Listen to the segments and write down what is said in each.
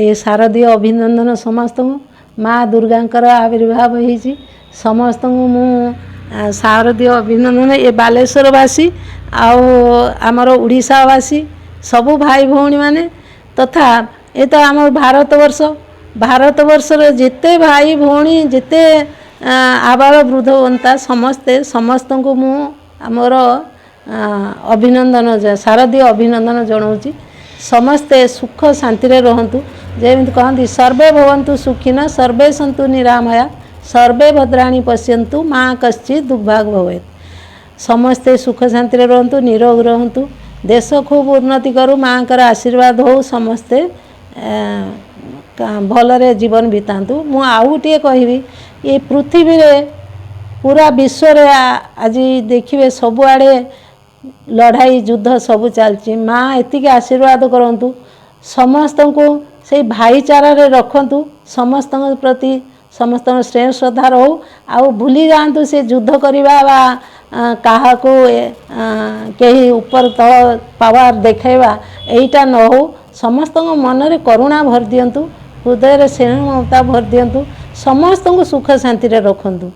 ए शारदीय अभिनंदन समस्त माँ दुर्गांकर आविर्भाव होती समस्त मु शारदीय अभिनंदन ए बालेश्वरवासी आमर ओडिशावासी सबु भाई भौणी माने तथा ये तो आम भारतवर्ष जिते भाई भौणी जिते आबाल वृद्ध बनता समस्ते समस्त को मु आमर अभिनंदन शारदीय अभिनंदन जनाऊँगी समस्ते सुख शांति रहंतु जेमती कहती सर्वे भवन्तु सुखिन सर्वे सन्तु निरामया सर्वे भद्राणी पश्यन्तु माँ कश्चित् दुर्भाग भवेत् समस्ते सुख शांति रहंतु निरोग रहंतु देश खूब उन्नति करू माँ कर आशीर्वाद हो समस्ते भलरे जीवन बितातु मु आउ टे कहबी ये पृथ्वी रे पूरा विश्व रे आज देखिए सबुआड़े लड़ाई युद्ध सब चलती माँ एति आशीर्वाद करंतु समस्त को से भाईचारा रे रखंतु समस्त प्रति समस्त स्नेह श्रद्धा रहू आउ भूली जातु से युद्ध करवा क्या कहीं ऊपर तल पावर देखा यहीटा न हो समस्त मन रे करुणा भर दियंतु हृदय स्नेह ममता भर दियंतु समस्त को सुख शांति रे रखंतु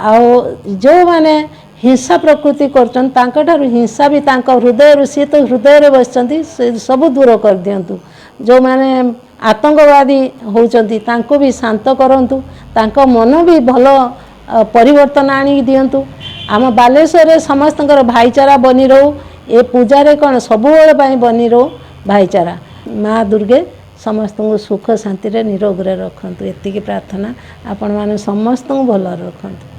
आउ जो माने हिंसा प्रकृति कर हिंसा भी हृदय सी तो हृदय रे बसचंती सब दूर कर दियंतु जो माने आतंकवादी होचंती तांको भी शांत करंतु तांको मन भी भल परिवर्तन आनी दियंतु आम बालेश्वर रे समस्त भाईचारा बनी रहू ए पूजा रे कौन सब बनी रहू भाईचारा माँ दुर्गे समस्त को सुख शांति रे निरोग रे रखंतु एतिकी प्रार्थना आपण माने समस्त को भल रखंतु।